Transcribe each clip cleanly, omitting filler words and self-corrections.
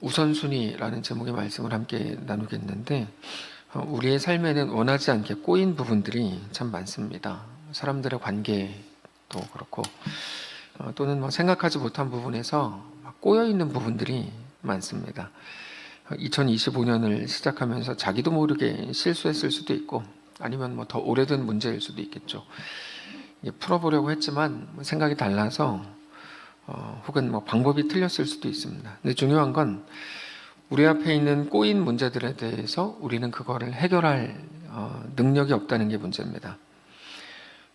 우선순위라는 제목의 말씀을 함께 나누겠는데, 우리의 삶에는 원하지 않게 꼬인 부분들이 참 많습니다. 사람들의 관계도 그렇고, 또는 생각하지 못한 부분에서 꼬여 있는 부분들이 많습니다. 2025년을 시작하면서 자기도 모르게 실수했을 수도 있고, 아니면 더 오래된 문제일 수도 있겠죠. 풀어보려고 했지만 생각이 달라서 혹은 방법이 틀렸을 수도 있습니다. 근데 중요한 건 우리 앞에 있는 꼬인 문제들에 대해서 우리는 그거를 해결할 능력이 없다는 게 문제입니다.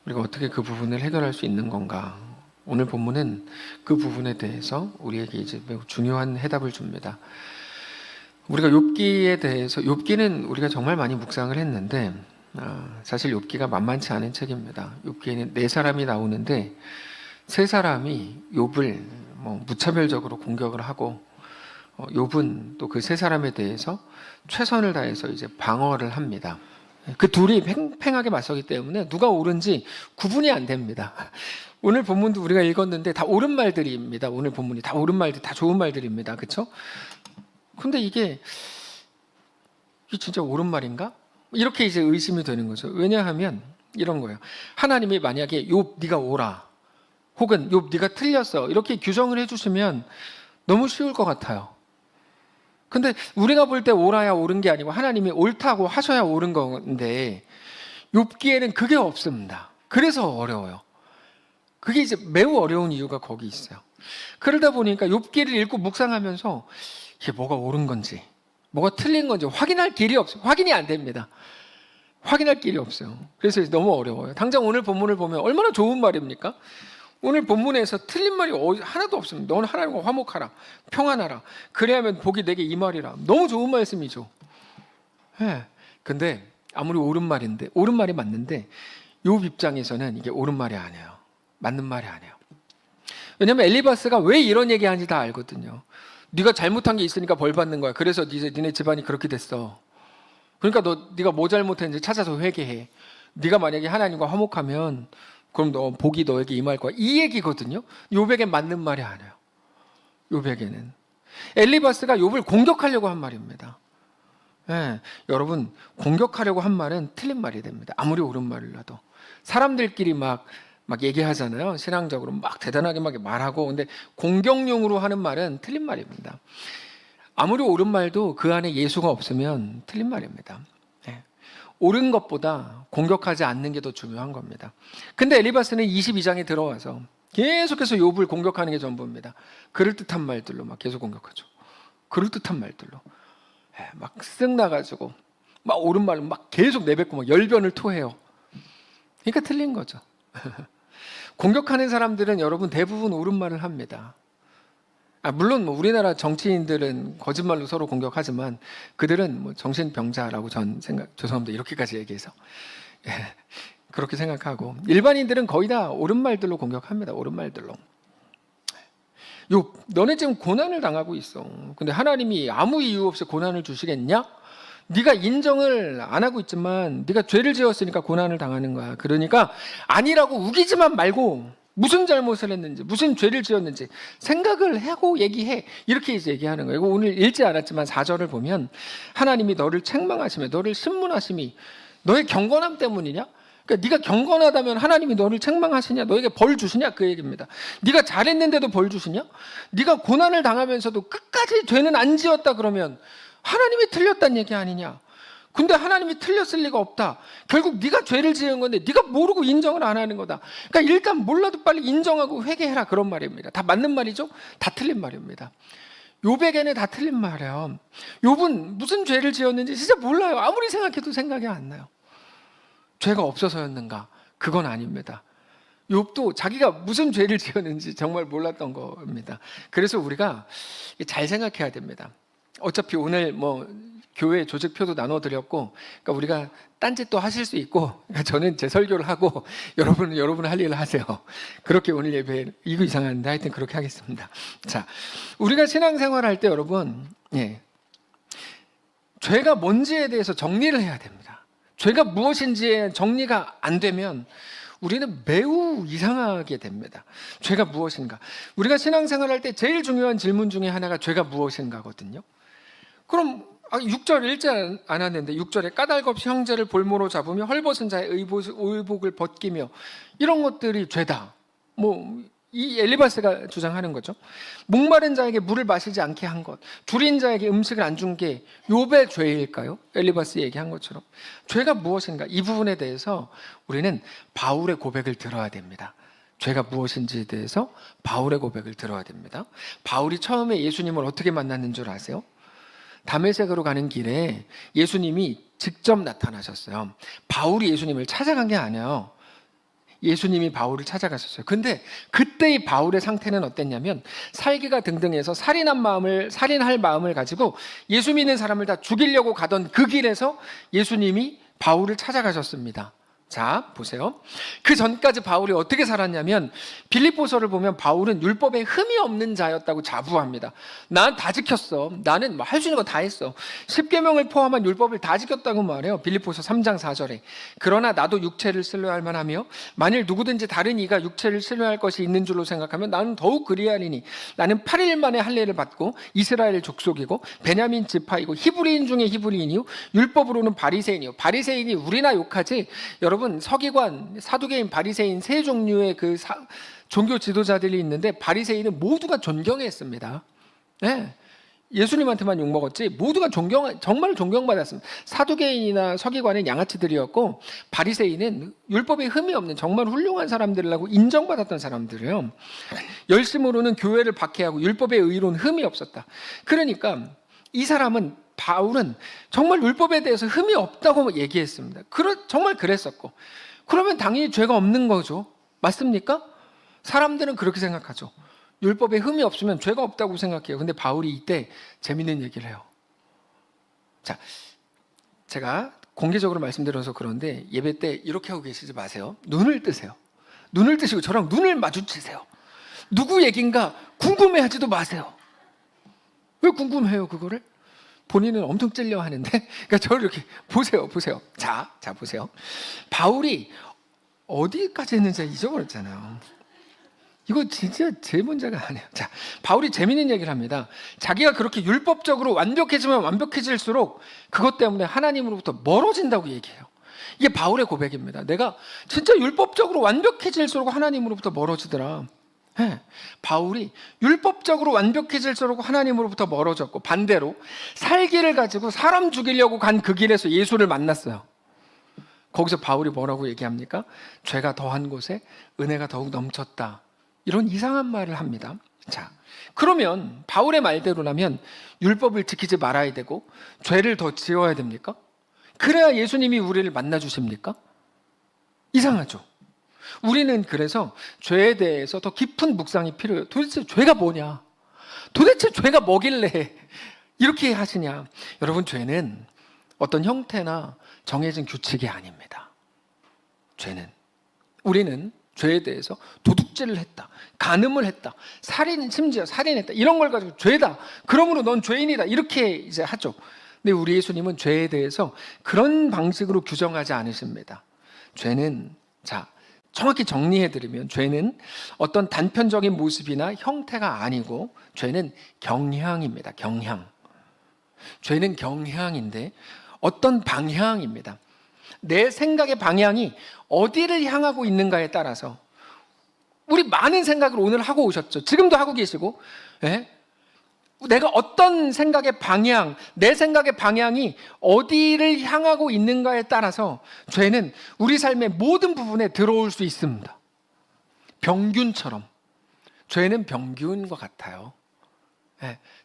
우리가 어떻게 그 부분을 해결할 수 있는 건가? 오늘 본문은 그 부분에 대해서 우리에게 이제 매우 중요한 해답을 줍니다. 우리가 욥기에 대해서, 욥기는 우리가 정말 많이 묵상을 했는데 사실 욥기가 만만치 않은 책입니다. 욥기에는 4사람이 나오는데 3사람이 욥을 무차별적으로 공격을 하고, 욥은 또 그 3사람에 대해서 최선을 다해서 이제 방어를 합니다. 그 둘이 팽팽하게 맞서기 때문에 누가 옳은지 구분이 안 됩니다. 오늘 본문도 우리가 읽었는데 다 옳은 말들입니다. 오늘 본문이 다 옳은 말들, 다 좋은 말들입니다. 그렇죠? 근데 이게 진짜 옳은 말인가? 이렇게 이제 의심이 되는 거죠. 왜냐하면 이런 거예요. 하나님이 만약에 욥 네가 옳아, 혹은 욥 네가 틀렸어, 이렇게 규정을 해주시면 너무 쉬울 것 같아요. 근데 우리가 볼 때 옳아야 옳은 게 아니고 하나님이 옳다고 하셔야 옳은 건데, 욥기에는 그게 없습니다. 그래서 어려워요. 그게 이제 매우 어려운 이유가 거기 있어요. 그러다 보니까 욥기를 읽고 묵상하면서 이게 뭐가 옳은 건지, 뭐가 틀린 건지 확인할 길이 없어요. 확인이 안 됩니다. 확인할 길이 없어요. 그래서 너무 어려워요. 당장 오늘 본문을 보면 얼마나 좋은 말입니까? 오늘 본문에서 틀린 말이 하나도 없습니다. 너는 하나님과 화목하라, 평안하라, 그래야만 복이 내게 임하리라. 너무 좋은 말씀이죠. 근데 아무리 옳은 말인데, 옳은 말이 맞는데 욥 입장에서는 이게 옳은 말이 아니에요. 맞는 말이 아니에요. 왜냐하면 엘리바스가 왜 이런 얘기하는지 다 알거든요. 네가 잘못한 게 있으니까 벌 받는 거야. 그래서 니네 집안이 그렇게 됐어. 그러니까 네가 뭐 잘못했는지 찾아서 회개해. 네가 만약에 하나님과 화목하면 그럼 복이 너에게 임할 거야. 이 얘기거든요. 욥에게 맞는 말이 아니에요. 욥에게는. 엘리바스가 욥을 공격하려고 한 말입니다. 여러분, 공격하려고 한 말은 틀린 말이 됩니다. 아무리 옳은 말이라도. 사람들끼리 막 얘기하잖아요. 신앙적으로 막 대단하게 막 말하고. 근데 공격용으로 하는 말은 틀린 말입니다. 아무리 옳은 말도 그 안에 예수가 없으면 틀린 말입니다. 옳은 것보다 공격하지 않는 게 더 중요한 겁니다. 근데 엘리바스는 22장에 들어와서 계속해서 욥을 공격하는 게 전부입니다. 그럴듯한 말들로 막 계속 공격하죠. 그럴듯한 말들로 막 쓱 나가지고 막 옳은 말로 막 계속 내뱉고 막 열변을 토해요. 그러니까 틀린 거죠. 공격하는 사람들은 여러분 대부분 옳은 말을 합니다. 물론 우리나라 정치인들은 거짓말로 서로 공격하지만 그들은 정신병자라고 죄송합니다. 이렇게까지 얘기해서 그렇게 생각하고, 일반인들은 거의 다 옳은 말들로 공격합니다. 옳은 말들로. 욥, 너네 지금 고난을 당하고 있어. 근데 하나님이 아무 이유 없이 고난을 주시겠냐? 네가 인정을 안 하고 있지만 네가 죄를 지었으니까 고난을 당하는 거야. 그러니까 아니라고 우기지만 말고 무슨 잘못을 했는지, 무슨 죄를 지었는지 생각을 하고 얘기해. 이렇게 이제 얘기하는 거예요. 오늘 읽지 않았지만 4절을 보면 하나님이 너를 책망하시며 너를 신문하심이 너의 경건함 때문이냐? 그러니까 네가 경건하다면 하나님이 너를 책망하시냐? 너에게 벌 주시냐? 그 얘기입니다. 네가 잘했는데도 벌 주시냐? 네가 고난을 당하면서도 끝까지 죄는 안 지었다 그러면 하나님이 틀렸다는 얘기 아니냐? 근데 하나님이 틀렸을 리가 없다. 결국 네가 죄를 지은 건데 네가 모르고 인정을 안 하는 거다. 그러니까 일단 몰라도 빨리 인정하고 회개해라, 그런 말입니다. 다 맞는 말이죠? 다 틀린 말입니다. 욥에게는 다 틀린 말이에요. 욥은 무슨 죄를 지었는지 진짜 몰라요. 아무리 생각해도 생각이 안 나요. 죄가 없어서였는가? 그건 아닙니다. 욥도 자기가 무슨 죄를 지었는지 정말 몰랐던 겁니다. 그래서 우리가 잘 생각해야 됩니다. 어차피 오늘 교회 조직표도 나눠드렸고, 그러니까 우리가 딴짓도 하실 수 있고, 그러니까 저는 제 설교를 하고 여러분은 할 일을 하세요. 그렇게 오늘 예배 이거 이상한데 하여튼 그렇게 하겠습니다. 자, 우리가 신앙생활할 때 여러분, 죄가 뭔지에 대해서 정리를 해야 됩니다. 죄가 무엇인지에 정리가 안 되면 우리는 매우 이상하게 됩니다. 죄가 무엇인가? 우리가 신앙생활할 때 제일 중요한 질문 중에 하나가 죄가 무엇인가거든요. 그럼 6절 읽지 않았는데 6절에 까닭 없이 형제를 볼모로 잡으며 헐벗은 자의 의복을 벗기며 이런 것들이 죄다. 이 엘리바스가 주장하는 거죠. 목마른 자에게 물을 마시지 않게 한 것, 줄인 자에게 음식을 안 준 게 욥의 죄일까요? 엘리바스 얘기한 것처럼. 죄가 무엇인가? 이 부분에 대해서 우리는 바울의 고백을 들어야 됩니다. 죄가 무엇인지에 대해서 바울의 고백을 들어야 됩니다. 바울이 처음에 예수님을 어떻게 만났는 줄 아세요? 다메섹으로 가는 길에 예수님이 직접 나타나셨어요. 바울이 예수님을 찾아간 게 아니에요. 예수님이 바울을 찾아가셨어요. 근데 그때의 바울의 상태는 어땠냐면 살기가 등등해서 살인할 마음을 가지고 예수 믿는 사람을 다 죽이려고 가던 그 길에서 예수님이 바울을 찾아가셨습니다. 자, 보세요. 그 전까지 바울이 어떻게 살았냐면 빌립보서를 보면 바울은 율법에 흠이 없는 자였다고 자부합니다. 난 다 지켰어. 나는 할 수 있는 거 다 했어. 10계명을 포함한 율법을 다 지켰다고 말해요. 빌립보서 3장 4절에. 그러나 나도 육체를 신뢰할 만하며 만일 누구든지 다른 이가 육체를 신뢰할 것이 있는 줄로 생각하면 나는 더욱 그리하리니 나는 8일 만에 할례를 받고 이스라엘 족속이고 베냐민 지파이고 히브리인 중에 히브리인이요 율법으로는 바리새인이요. 바리새인이 우리나 욕하지 여러분 서기관, 사두개인, 바리새인 세 종류의 종교 지도자들이 있는데 바리새인은 모두가 존경했습니다. 네. 예수님한테만 욕먹었지 모두가 정말 존경받았습니다. 사두개인이나 서기관은 양아치들이었고 바리새인은 율법에 흠이 없는 정말 훌륭한 사람들이라고 인정받았던 사람들이에요. 열심으로는 교회를 박해하고 율법의 의로는 흠이 없었다. 그러니까 이 사람은 바울은 정말 율법에 대해서 흠이 없다고 얘기했습니다. 정말 그랬었고 그러면 당연히 죄가 없는 거죠. 맞습니까? 사람들은 그렇게 생각하죠. 율법에 흠이 없으면 죄가 없다고 생각해요. 근데 바울이 이때 재밌는 얘기를 해요. 자, 제가 공개적으로 말씀드려서 그런데 예배 때 이렇게 하고 계시지 마세요. 눈을 뜨세요. 눈을 뜨시고 저랑 눈을 마주치세요. 누구 얘긴가 궁금해하지도 마세요. 왜 궁금해요 그거를? 본인은 엄청 찔려 하는데, 그러니까 저를 이렇게 보세요. 자, 보세요. 바울이 어디까지 했는지 잊어버렸잖아요. 이거 진짜 제 문제가 아니에요. 자, 바울이 재밌는 얘기를 합니다. 자기가 그렇게 율법적으로 완벽해지면 완벽해질수록 그것 때문에 하나님으로부터 멀어진다고 얘기해요. 이게 바울의 고백입니다. 내가 진짜 율법적으로 완벽해질수록 하나님으로부터 멀어지더라. 네, 바울이 율법적으로 완벽해질수록 하나님으로부터 멀어졌고 반대로 살기를 가지고 사람 죽이려고 간 그 길에서 예수를 만났어요. 거기서 바울이 뭐라고 얘기합니까? 죄가 더한 곳에 은혜가 더욱 넘쳤다. 이런 이상한 말을 합니다. 자, 그러면 바울의 말대로라면 율법을 지키지 말아야 되고 죄를 더 지어야 됩니까? 그래야 예수님이 우리를 만나 주십니까? 이상하죠. 우리는 그래서 죄에 대해서 더 깊은 묵상이 필요해요. 도대체 죄가 뭐냐? 도대체 죄가 뭐길래 이렇게 하시냐? 여러분, 죄는 어떤 형태나 정해진 규칙이 아닙니다. 우리는 죄에 대해서 도둑질을 했다, 간음을 했다, 심지어 살인했다, 이런 걸 가지고 죄다, 그러므로 넌 죄인이다, 이렇게 이제 하죠. 근데 우리 예수님은 죄에 대해서 그런 방식으로 규정하지 않으십니다. 죄는, 정확히 정리해드리면 죄는 어떤 단편적인 모습이나 형태가 아니고 죄는 경향입니다. 죄는 경향인데 어떤 방향입니다. 내 생각의 방향이 어디를 향하고 있는가에 따라서 우리 많은 생각을 오늘 하고 오셨죠. 지금도 하고 계시고, 내가 어떤 생각의 방향, 내 생각의 방향이 어디를 향하고 있는가에 따라서 죄는 우리 삶의 모든 부분에 들어올 수 있습니다. 병균처럼. 죄는 병균과 같아요.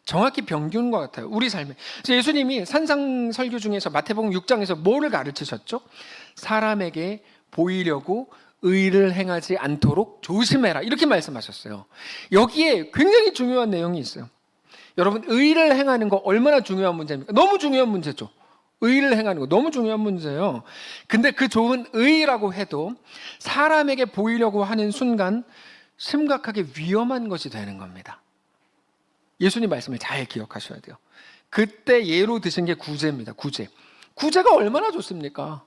정확히 병균과 같아요. 우리 삶에. 예수님이 산상 설교 중에서 마태복음 6장에서 뭐를 가르치셨죠? 사람에게 보이려고 의를 행하지 않도록 조심해라. 이렇게 말씀하셨어요. 여기에 굉장히 중요한 내용이 있어요. 여러분, 의를 행하는 거 얼마나 중요한 문제입니까? 너무 중요한 문제죠. 의를 행하는 거 너무 중요한 문제예요. 근데 그 좋은 의라고 해도 사람에게 보이려고 하는 순간 심각하게 위험한 것이 되는 겁니다. 예수님 말씀을 잘 기억하셔야 돼요. 그때 예로 드신 게 구제입니다. 구제가 얼마나 좋습니까?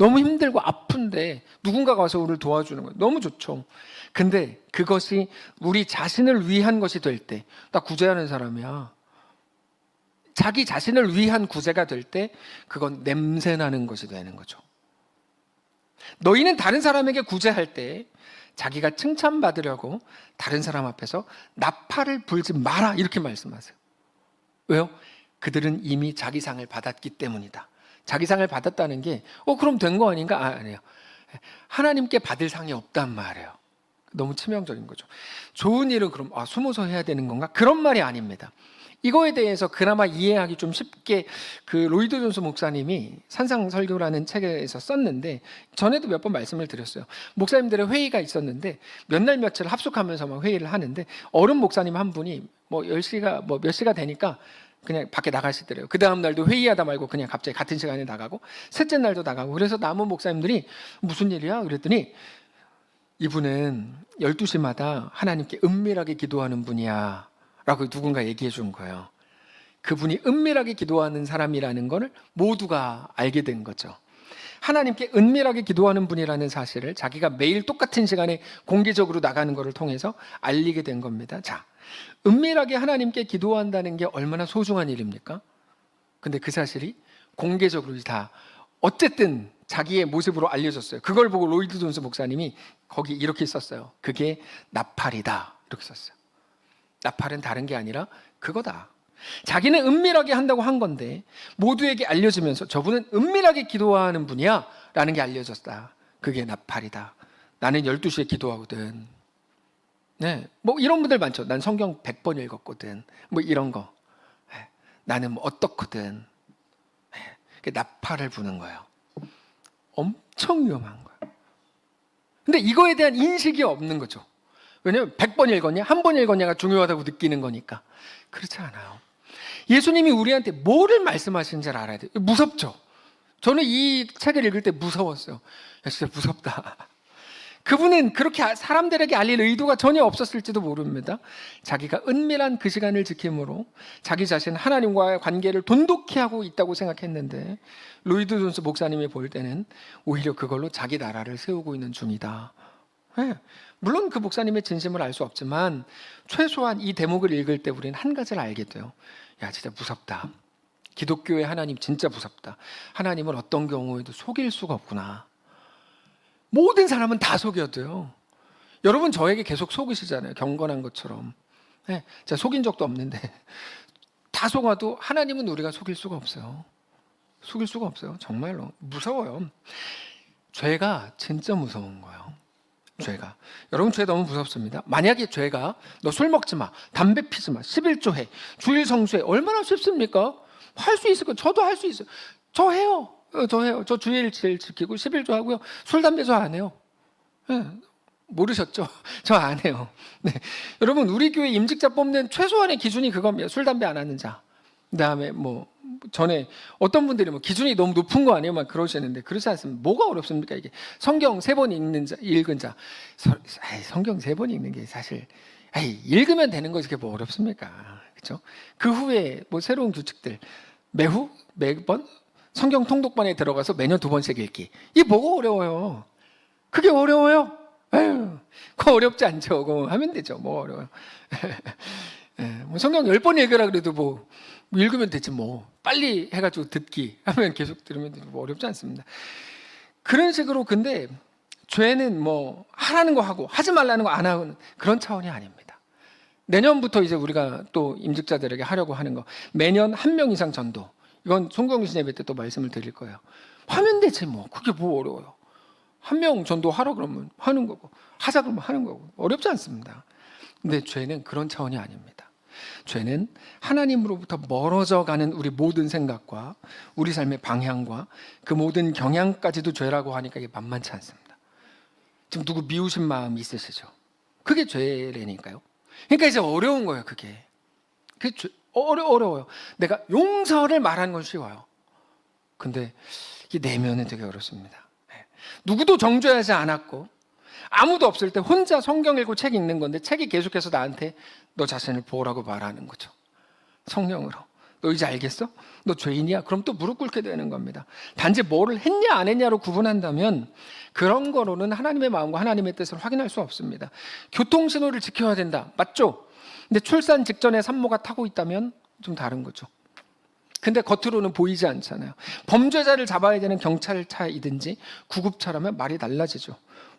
너무 힘들고 아픈데 누군가가 와서 우리를 도와주는 거예요. 너무 좋죠. 근데 그것이 우리 자신을 위한 것이 될 때, 나 구제하는 사람이야. 자기 자신을 위한 구제가 될 때 그건 냄새나는 것이 되는 거죠. 너희는 다른 사람에게 구제할 때 자기가 칭찬받으려고 다른 사람 앞에서 나팔을 불지 마라 이렇게 말씀하세요. 왜요? 그들은 이미 자기 상을 받았기 때문이다. 자기 상을 받았다는 게 그럼 된 거 아닌가? 아니에요. 하나님께 받을 상이 없단 말이에요. 너무 치명적인 거죠. 좋은 일은 그럼 숨어서 해야 되는 건가? 그런 말이 아닙니다. 이거에 대해서 그나마 이해하기 좀 쉽게 그 로이드 존스 목사님이 산상설교라는 책에서 썼는데, 전에도 몇 번 말씀을 드렸어요. 목사님들의 회의가 있었는데 몇 날 며칠 합숙하면서 막 회의를 하는데 어른 목사님 한 분이 10시가 몇 시가 되니까 그냥 밖에 나가시더래요. 그 다음 날도 회의하다 말고 그냥 갑자기 같은 시간에 나가고 셋째 날도 나가고. 그래서 남은 목사님들이 무슨 일이야? 그랬더니 이분은 12시마다 하나님께 은밀하게 기도하는 분이야 라고 누군가 얘기해 준 거예요. 그분이 은밀하게 기도하는 사람이라는 걸 모두가 알게 된 거죠. 하나님께 은밀하게 기도하는 분이라는 사실을 자기가 매일 똑같은 시간에 공개적으로 나가는 것을 통해서 알리게 된 겁니다. 자, 은밀하게 하나님께 기도한다는 게 얼마나 소중한 일입니까? 근데 그 사실이 공개적으로 다 어쨌든 자기의 모습으로 알려졌어요. 그걸 보고 로이드 존스 목사님이 거기 이렇게 썼어요. 그게 나팔이다 이렇게 썼어요. 나팔은 다른 게 아니라 그거다. 자기는 은밀하게 한다고 한 건데 모두에게 알려지면서 저분은 은밀하게 기도하는 분이야 라는 게 알려졌다. 그게 나팔이다. 나는 12시에 기도하거든. 네, 이런 분들 많죠. 난 성경 100번 읽었거든. 이런 거. 네, 나는 어떻거든. 네, 나팔을 부는 거예요. 엄청 위험한 거예요. 근데 이거에 대한 인식이 없는 거죠. 왜냐하면 100번 읽었냐, 한 번 읽었냐가 중요하다고 느끼는 거니까. 그렇지 않아요. 예수님이 우리한테 뭐를 말씀하시는지 알아야 돼요. 무섭죠? 저는 이 책을 읽을 때 무서웠어요. 진짜 무섭다. 그분은 그렇게 사람들에게 알릴 의도가 전혀 없었을지도 모릅니다. 자기가 은밀한 그 시간을 지킴으로 자기 자신 하나님과의 관계를 돈독히 하고 있다고 생각했는데 로이드 존스 목사님이 볼 때는 오히려 그걸로 자기 나라를 세우고 있는 중이다. 네. 물론 그 목사님의 진심을 알 수 없지만 최소한 이 대목을 읽을 때 우리는 한 가지를 알게 돼요. 야, 진짜 무섭다. 기독교의 하나님 진짜 무섭다. 하나님은 어떤 경우에도 속일 수가 없구나. 모든 사람은 다 속여도요. 여러분 저에게 계속 속으시잖아요. 경건한 것처럼. 네, 제가 속인 적도 없는데 다 속아도 하나님은 우리가 속일 수가 없어요. 속일 수가 없어요. 정말로 무서워요. 죄가 진짜 무서운 거예요. 죄가. 여러분 죄 너무 무섭습니다. 만약에 죄가 너 술 먹지 마, 담배 피지 마, 11조 해, 주일 성수해. 얼마나 쉽습니까? 할 수 있을 거예요. 저도 할 수 있어요. 저 해요. 저 주일 제일 지키고 11조 하고요. 술, 담배 저 안 해요. 네. 모르셨죠? 저 안 해요. 네. 여러분 우리 교회 임직자 뽑는 최소한의 기준이 그겁니다. 술, 담배 안 하는 자. 그다음에 전에 어떤 분들이 기준이 너무 높은 거 아니에요? 막 그러시는데 그렇지 않습니다. 뭐가 어렵습니까? 이게 성경 3번 읽은 자. 성경 3번 읽는 게 사실 읽으면 되는 거지. 그게 뭐 어렵습니까? 그렇죠? 그 후에 새로운 규칙들 매번 성경 통독반에 들어가서 매년 2번씩 읽기. 이게 뭐가 어려워요? 그게 어려워요? 그거 어렵지 않죠. 그거 하면 되죠. 뭐 어려워요. 성경 10번 읽으라 그래도 읽으면 되지 빨리 해가지고 듣기 하면 계속 들으면 어렵지 않습니다. 그런 식으로. 근데 죄는 하라는 거 하고 하지 말라는 거 안 하는 그런 차원이 아닙니다. 내년부터 이제 우리가 또 임직자들에게 하려고 하는 거, 매년 1명 이상 전도. 이건 송경신 예배 때 또 말씀을 드릴 거예요. 하면 되지 그게 뭐 어려워요. 1명 전도하라 그러면 하는 거고, 하자 그러면 하는 거고. 어렵지 않습니다. 근데 죄는 그런 차원이 아닙니다. 죄는 하나님으로부터 멀어져 가는 우리 모든 생각과 우리 삶의 방향과 그 모든 경향까지도 죄라고 하니까 이게 만만치 않습니다. 지금 누구 미우신 마음 있으시죠? 그게 죄라니까요. 그러니까 이제 어려운 거예요. 그게 어려워요. 내가 용서를 말하는 건 쉬워요. 근데 이 내면은 되게 어렵습니다. 누구도 정죄하지 않았고 아무도 없을 때 혼자 성경 읽고 책 읽는 건데 책이 계속해서 나한테 너 자신을 보라고 말하는 거죠. 성령으로 너 이제 알겠어? 너 죄인이야? 그럼 또 무릎 꿇게 되는 겁니다. 단지 뭐를 했냐 안 했냐로 구분한다면 그런 거로는 하나님의 마음과 하나님의 뜻을 확인할 수 없습니다. 교통신호를 지켜야 된다. 맞죠? 근데 출산 직전에 산모가 타고 있다면 좀 다른 거죠. 근데 겉으로는 보이지 않잖아요. 범죄자를 잡아야 되는 경찰차이든지 구급차라면 말이 달라지죠.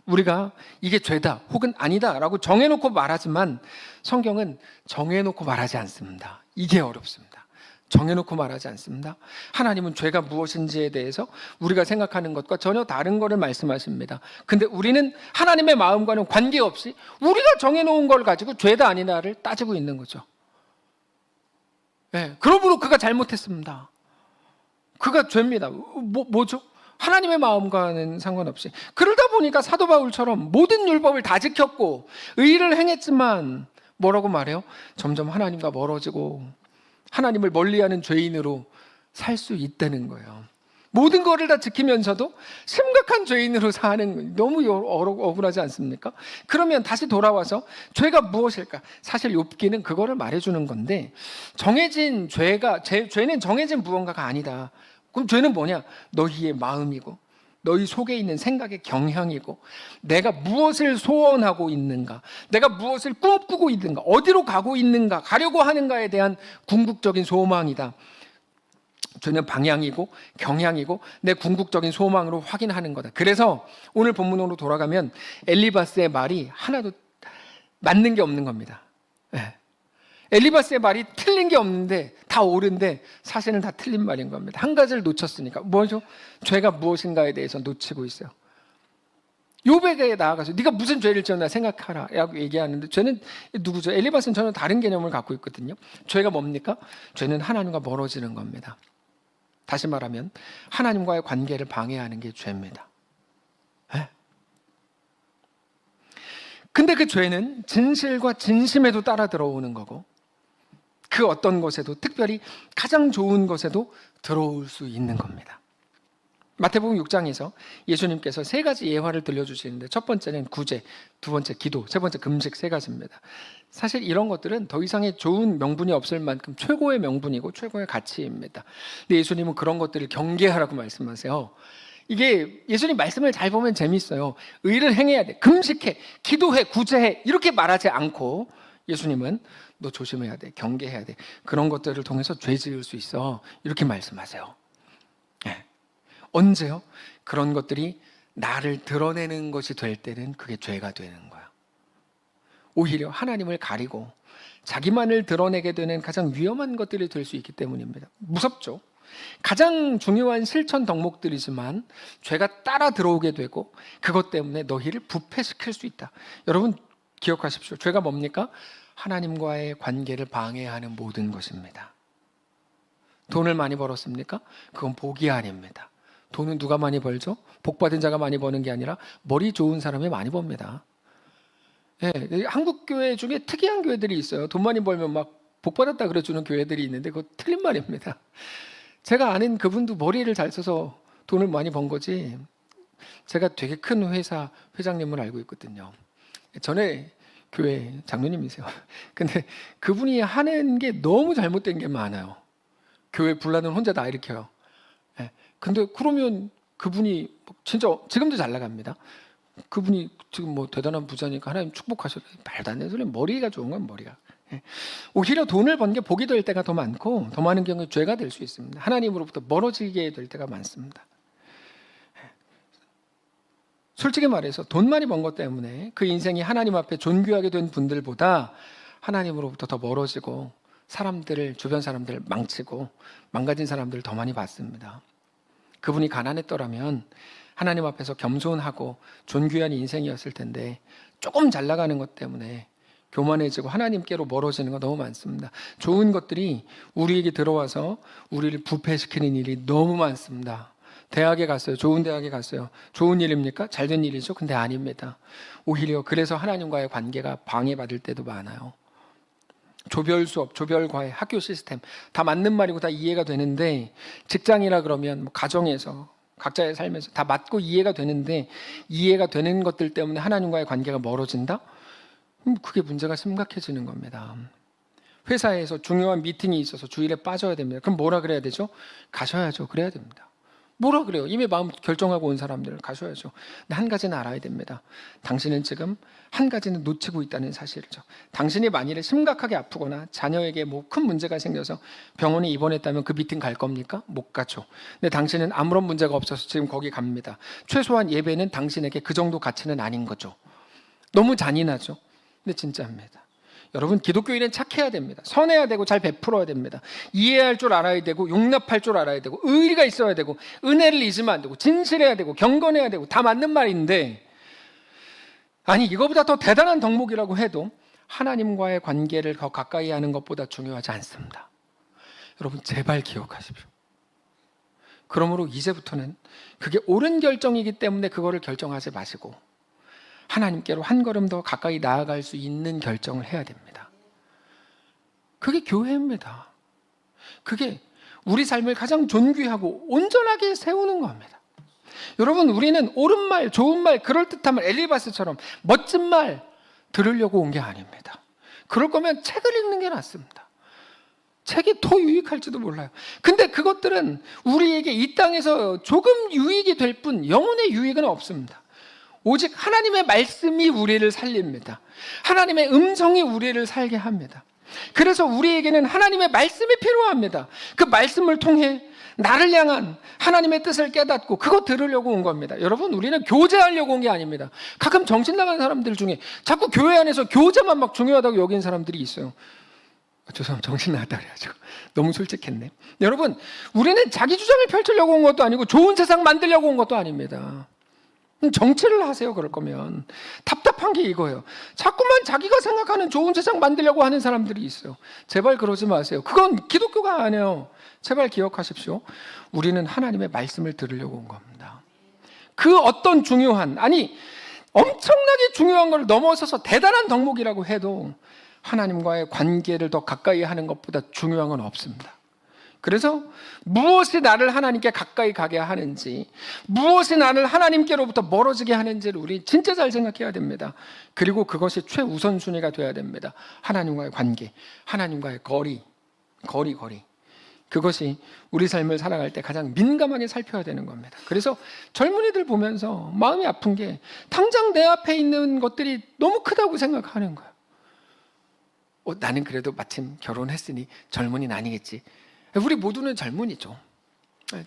우리가 이게 죄다 혹은 아니다 라고 정해놓고 말하지만 성경은 정해놓고 말하지 않습니다. 이게 어렵습니다. 정해놓고 말하지 않습니다. 하나님은 죄가 무엇인지에 대해서 우리가 생각하는 것과 전혀 다른 것을 말씀하십니다. 근데 우리는 하나님의 마음과는 관계없이 우리가 정해놓은 걸 가지고 죄다 아니다를 따지고 있는 거죠. 네, 그러므로 그가 잘못했습니다. 그가 죄입니다. 뭐죠? 하나님의 마음과는 상관없이. 그러다 보니까 사도 바울처럼 모든 율법을 다 지켰고 의를 행했지만 뭐라고 말해요? 점점 하나님과 멀어지고 하나님을 멀리하는 죄인으로 살 수 있다는 거예요. 모든 거를 다 지키면서도 심각한 죄인으로 사는, 너무 억울하지 않습니까? 그러면 다시 돌아와서 죄가 무엇일까? 사실 욥기는 그거를 말해주는 건데, 정해진 죄는 정해진 무언가가 아니다. 그럼 죄는 뭐냐? 너희의 마음이고 너희 속에 있는 생각의 경향이고 내가 무엇을 소원하고 있는가, 내가 무엇을 꿈꾸고 있는가, 어디로 가고 있는가, 가려고 하는가에 대한 궁극적인 소망이다. 죄는 방향이고 경향이고 내 궁극적인 소망으로 확인하는 거다. 그래서 오늘 본문으로 돌아가면 엘리바스의 말이 하나도 맞는 게 없는 겁니다. 네. 엘리바스의 말이 틀린 게 없는데 다 옳은데 사실은 다 틀린 말인 겁니다. 한 가지를 놓쳤으니까. 뭐죠? 죄가 무엇인가에 대해서 놓치고 있어요. 욥에게 나아가서 네가 무슨 죄를 지었나 생각하라 라고 얘기하는데, 죄는 누구죠? 엘리바스는 전혀 다른 개념을 갖고 있거든요. 죄가 뭡니까? 죄는 하나님과 멀어지는 겁니다. 다시 말하면 하나님과의 관계를 방해하는 게 죄입니다. 네? 근데 그 죄는 진실과 진심에도 따라 들어오는 거고 그 어떤 것에도, 특별히 가장 좋은 것에도 들어올 수 있는 겁니다. 마태복음 6장에서 예수님께서 세 가지 예화를 들려주시는데, 첫 번째는 구제, 두 번째 기도, 세 번째 금식, 세 가지입니다. 사실 이런 것들은 더 이상의 좋은 명분이 없을 만큼 최고의 명분이고 최고의 가치입니다. 근데 예수님은 그런 것들을 경계하라고 말씀하세요. 이게 예수님 말씀을 잘 보면 재밌어요. 의를 행해야 돼, 금식해, 기도해, 구제해 이렇게 말하지 않고 예수님은 너 조심해야 돼, 경계해야 돼, 그런 것들을 통해서 죄 지을 수 있어 이렇게 말씀하세요. 네. 언제요? 그런 것들이 나를 드러내는 것이 될 때는 그게 죄가 되는 거야. 오히려 하나님을 가리고 자기만을 드러내게 되는 가장 위험한 것들이 될 수 있기 때문입니다. 무섭죠? 가장 중요한 실천 덕목들이지만 죄가 따라 들어오게 되고 그것 때문에 너희를 부패시킬 수 있다. 여러분 기억하십시오. 죄가 뭡니까? 하나님과의 관계를 방해하는 모든 것입니다. 돈을 많이 벌었습니까? 그건 복이 아닙니다. 돈은 누가 많이 벌죠? 복 받은 자가 많이 버는 게 아니라 머리 좋은 사람이 많이 법니다. 네, 한국 교회 중에 특이한 교회들이 있어요. 돈 많이 벌면 막 복 받았다 그래주는 교회들이 있는데 그거 틀린 말입니다. 제가 아는 그분도 머리를 잘 써서 돈을 많이 번 거지, 제가 되게 큰 회사 회장님을 알고 있거든요. 전에 교회 장로님이세요. 근데 그분이 하는 게 너무 잘못된 게 많아요. 교회 분란은 혼자 다 일으켜요. 근데 그러면 그분이 진짜 지금도 잘 나갑니다. 그분이 지금 뭐 대단한 부자니까 하나님 축복하셔도 말도 안 되는 소리. 머리가 좋은 건 머리가. 오히려 돈을 번 게 복이 될 때가 더 많고 더 많은 경우에 죄가 될 수 있습니다. 하나님으로부터 멀어지게 될 때가 많습니다. 솔직히 말해서 돈 많이 번 것 때문에 그 인생이 하나님 앞에 존귀하게 된 분들보다 하나님으로부터 더 멀어지고 사람들을, 주변 사람들을 망치고 망가진 사람들을 더 많이 봤습니다. 그분이 가난했더라면 하나님 앞에서 겸손하고 존귀한 인생이었을 텐데 조금 잘 나가는 것 때문에 교만해지고 하나님께로 멀어지는 거 너무 많습니다. 좋은 것들이 우리에게 들어와서 우리를 부패시키는 일이 너무 많습니다. 대학에 갔어요. 좋은 대학에 갔어요. 좋은 일입니까? 잘된 일이죠. 근데 아닙니다. 오히려 그래서 하나님과의 관계가 방해받을 때도 많아요. 조별 수업, 조별 과외, 학교 시스템 다 맞는 말이고 다 이해가 되는데, 직장이라 그러면 뭐 가정에서 각자의 삶에서 다 맞고 이해가 되는데 이해가 되는 것들 때문에 하나님과의 관계가 멀어진다? 그게 문제가 심각해지는 겁니다. 회사에서 중요한 미팅이 있어서 주일에 빠져야 됩니다. 그럼 뭐라 그래야 되죠? 가셔야죠. 그래야 됩니다. 뭐라 그래요? 이미 마음 결정하고 온 사람들 가셔야죠. 근데 한 가지는 알아야 됩니다. 당신은 지금 한 가지는 놓치고 있다는 사실이죠. 당신이 만일에 심각하게 아프거나 자녀에게 뭐 큰 문제가 생겨서 병원에 입원했다면 그 미팅 갈 겁니까? 못 가죠. 근데 당신은 아무런 문제가 없어서 지금 거기 갑니다. 최소한 예배는 당신에게 그 정도 가치는 아닌 거죠. 너무 잔인하죠. 근데 진짜입니다. 여러분, 기독교인은 착해야 됩니다. 선해야 되고 잘 베풀어야 됩니다. 이해할 줄 알아야 되고 용납할 줄 알아야 되고 의리가 있어야 되고 은혜를 잊으면 안 되고 진실해야 되고 경건해야 되고 다 맞는 말인데, 아니 이거보다 더 대단한 덕목이라고 해도 하나님과의 관계를 더 가까이 하는 것보다 중요하지 않습니다. 여러분, 제발 기억하십시오. 그러므로 이제부터는 그게 옳은 결정이기 때문에 그거를 결정하지 마시고 하나님께로 한 걸음 더 가까이 나아갈 수 있는 결정을 해야 됩니다. 그게 교회입니다. 그게 우리 삶을 가장 존귀하고 온전하게 세우는 겁니다. 여러분, 우리는 옳은 말, 좋은 말, 그럴듯한 말, 엘리바스처럼 멋진 말 들으려고 온 게 아닙니다. 그럴 거면 책을 읽는 게 낫습니다. 책이 더 유익할지도 몰라요. 근데 그것들은 우리에게 이 땅에서 조금 유익이 될 뿐 영혼의 유익은 없습니다. 오직 하나님의 말씀이 우리를 살립니다. 하나님의 음성이 우리를 살게 합니다. 그래서 우리에게는 하나님의 말씀이 필요합니다. 그 말씀을 통해 나를 향한 하나님의 뜻을 깨닫고 그거 들으려고 온 겁니다. 여러분, 우리는 교제하려고 온 게 아닙니다. 가끔 정신 나간 사람들 중에 자꾸 교회 안에서 교제만 막 중요하다고 여기는 사람들이 있어요. 죄송합니다. 정신 나갔다 그래가지고 너무 솔직했네. 여러분, 우리는 자기 주장을 펼치려고 온 것도 아니고 좋은 세상 만들려고 온 것도 아닙니다. 정치를 하세요. 그럴 거면. 답답한 게 이거예요. 자꾸만 자기가 생각하는 좋은 세상 만들려고 하는 사람들이 있어요. 제발 그러지 마세요. 그건 기독교가 아니에요. 제발 기억하십시오. 우리는 하나님의 말씀을 들으려고 온 겁니다. 그 어떤 중요한, 아니 엄청나게 중요한 걸 넘어서서 대단한 덕목이라고 해도 하나님과의 관계를 더 가까이 하는 것보다 중요한 건 없습니다. 그래서 무엇이 나를 하나님께 가까이 가게 하는지, 무엇이 나를 하나님께로부터 멀어지게 하는지를 우리 진짜 잘 생각해야 됩니다. 그리고 그것이 최우선순위가 돼야 됩니다. 하나님과의 관계, 하나님과의 거리. 그것이 우리 삶을 살아갈 때 가장 민감하게 살펴야 되는 겁니다. 그래서 젊은이들 보면서 마음이 아픈 게 당장 내 앞에 있는 것들이 너무 크다고 생각하는 거예요. 나는 그래도 마침 결혼했으니 젊은이는 아니겠지. 우리 모두는 젊은이죠.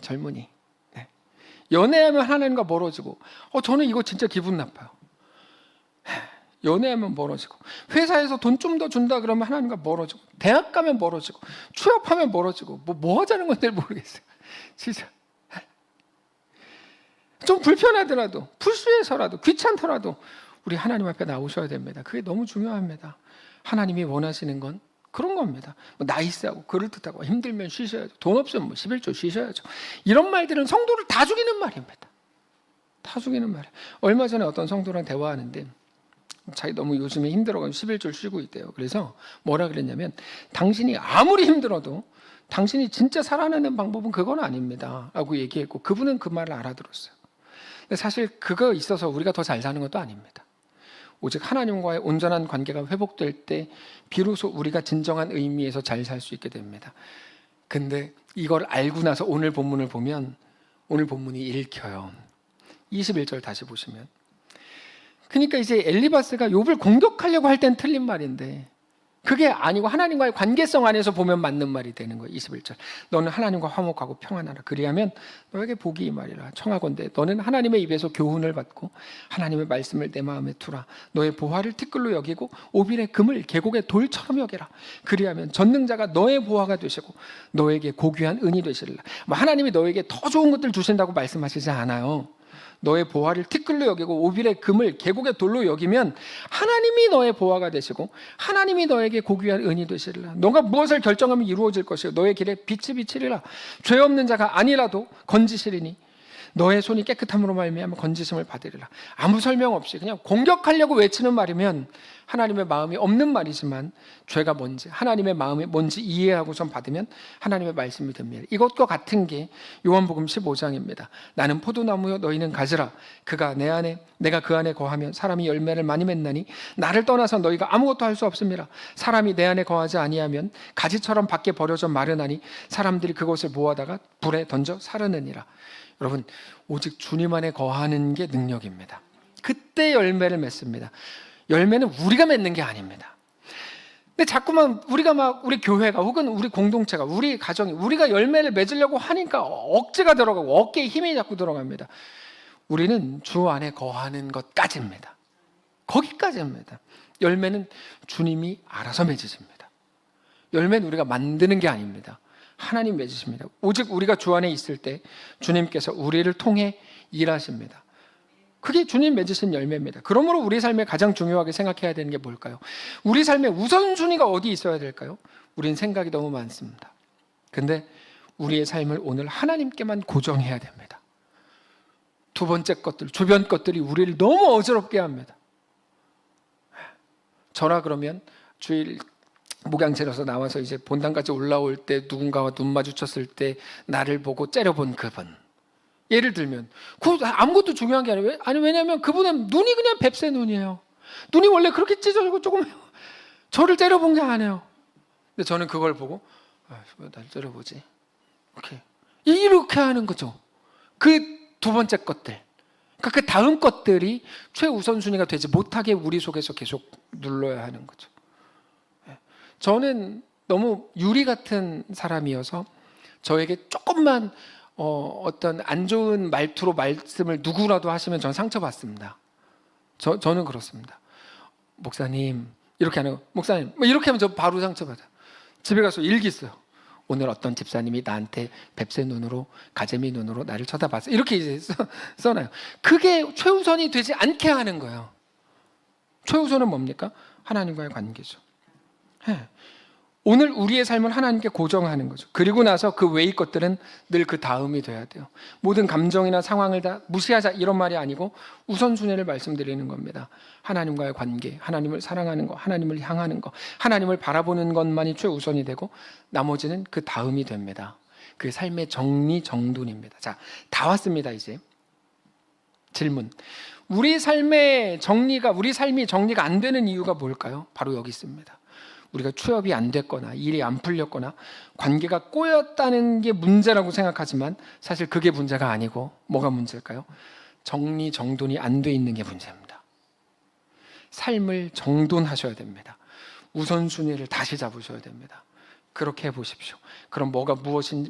젊은이. 네. 연애하면 하나님과 멀어지고, 저는 이거 진짜 기분 나빠요. 연애하면 멀어지고, 회사에서 돈 좀 더 준다 그러면 하나님과 멀어지고, 대학 가면 멀어지고, 취업하면 멀어지고, 뭐 하자는 건지 모르겠어요. 진짜. 좀 불편하더라도, 불수해서라도, 귀찮더라도 우리 하나님 앞에 나오셔야 됩니다. 그게 너무 중요합니다. 하나님이 원하시는 건 그런 겁니다. 나이스하고 그럴듯하고 힘들면 쉬셔야죠. 돈 없으면 11조 쉬셔야죠. 이런 말들은 성도를 다 죽이는 말입니다. 다 죽이는 말이에요. 얼마 전에 어떤 성도랑 대화하는데 자기 너무 요즘에 힘들어가지고 11조를 쉬고 있대요. 그래서 뭐라 그랬냐면, 당신이 아무리 힘들어도 당신이 진짜 살아내는 방법은 그건 아닙니다 라고 얘기했고, 그분은 그 말을 알아들었어요. 근데 사실 그거 있어서 우리가 더 잘 사는 것도 아닙니다. 오직 하나님과의 온전한 관계가 회복될 때 비로소 우리가 진정한 의미에서 잘 살 수 있게 됩니다. 근데 이걸 알고 나서 오늘 본문을 보면 오늘 본문이 읽혀요. 21절 다시 보시면, 그러니까 이제 엘리바스가 욥을 공격하려고 할 땐 틀린 말인데 그게 아니고 하나님과의 관계성 안에서 보면 맞는 말이 되는 거예요. 21절, 너는 하나님과 화목하고 평안하라. 그리하면 너에게 복이 임하리라. 청하건대 너는 하나님의 입에서 교훈을 받고 하나님의 말씀을 내 마음에 두라. 너의 보화를 티끌로 여기고 오빌의 금을 계곡의 돌처럼 여겨라. 그리하면 전능자가 너의 보화가 되시고 너에게 고귀한 은이 되시리라. 하나님이 너에게 더 좋은 것들 주신다고 말씀하시지 않아요. 너의 보화를 티끌로 여기고 오빌의 금을 계곡의 돌로 여기면 하나님이 너의 보화가 되시고 하나님이 너에게 고귀한 은이 되시리라. 너가 무엇을 결정하면 이루어질 것이요 너의 길에 빛이 비치리라. 죄 없는 자가 아니라도 건지시리니 너의 손이 깨끗함으로 말미암아 건지심을 받으리라. 아무 설명 없이 그냥 공격하려고 외치는 말이면 하나님의 마음이 없는 말이지만 죄가 뭔지, 하나님의 마음이 뭔지 이해하고선 받으면 하나님의 말씀이 됩니다. 이것과 같은 게 요한복음 15장입니다. 나는 포도나무요 너희는 가지라. 그가 내 안에 내가 그 안에 거하면 사람이 열매를 많이 맺나니 나를 떠나서 너희가 아무것도 할 수 없습니다. 사람이 내 안에 거하지 아니하면 가지처럼 밖에 버려져 마르나니 사람들이 그것을 모아다가 불에 던져 사르느니라. 여러분, 오직 주님 안에 거하는 게 능력입니다. 그때 열매를 맺습니다. 열매는 우리가 맺는 게 아닙니다. 근데 자꾸만 우리가 우리 교회가 혹은 우리 공동체가, 우리 가정이 우리가 열매를 맺으려고 하니까 억지가 들어가고 어깨에 힘이 자꾸 들어갑니다. 우리는 주 안에 거하는 것까지입니다. 거기까지입니다. 열매는 주님이 알아서 맺으십니다. 열매는 우리가 만드는 게 아닙니다. 하나님 맺으십니다. 오직 우리가 주 안에 있을 때 주님께서 우리를 통해 일하십니다. 그게 주님 맺으신 열매입니다. 그러므로 우리 삶에 가장 중요하게 생각해야 되는 게 뭘까요? 우리 삶의 우선순위가 어디 있어야 될까요? 우린 생각이 너무 많습니다. 근데 우리의 삶을 오늘 하나님께만 고정해야 됩니다. 두 번째 것들, 주변 것들이 우리를 너무 어지럽게 합니다. 저라 그러면 주일 목양체로서 나와서 이제 본당까지 올라올 때 누군가와 눈 마주쳤을 때 나를 보고 째려본 그분, 예를 들면 아무것도 중요한 게 아니에요. 왜냐하면 그분은 눈이 그냥 뱁새 눈이에요. 눈이 원래 그렇게 찢어지고 조금 저를 째려본 게 아니에요. 근데 저는 그걸 보고 왜 날 째려보지? 이렇게 하는 거죠. 그 두 번째 것들, 그러니까 그 다음 것들이 최우선순위가 되지 못하게 우리 속에서 계속 눌러야 하는 거죠. 저는 너무 유리 같은 사람이어서 저에게 조금만 어떤 안 좋은 말투로 말씀을 누구라도 하시면 저는 상처받습니다. 저는 그렇습니다. 목사님 이렇게 하는 거, 목사님 뭐 이렇게 하면 저 바로 상처받아요. 집에 가서 일기 써요. 오늘 어떤 집사님이 나한테 뱁새 눈으로, 가재미 눈으로 나를 쳐다봤어. 이렇게 이제 써놔요. 그게 최우선이 되지 않게 하는 거예요. 최우선은 뭡니까? 하나님과의 관계죠. 오늘 우리의 삶을 하나님께 고정하는 거죠. 그리고 나서 그 외의 것들은 늘 그 다음이 돼야 돼요. 모든 감정이나 상황을 다 무시하자 이런 말이 아니고 우선순위를 말씀드리는 겁니다. 하나님과의 관계, 하나님을 사랑하는 거, 하나님을 향하는 거, 하나님을 바라보는 것만이 최우선이 되고 나머지는 그 다음이 됩니다. 그 삶의 정리정돈입니다. 자, 다 왔습니다. 이제 질문. 우리 삶이 정리가 안 되는 이유가 뭘까요? 바로 여기 있습니다. 우리가 취업이 안 됐거나 일이 안 풀렸거나 관계가 꼬였다는 게 문제라고 생각하지만 사실 그게 문제가 아니고 뭐가 문제일까요? 정리정돈이 안 돼 있는 게 문제입니다. 삶을 정돈하셔야 됩니다. 우선순위를 다시 잡으셔야 됩니다. 그렇게 해보십시오. 그럼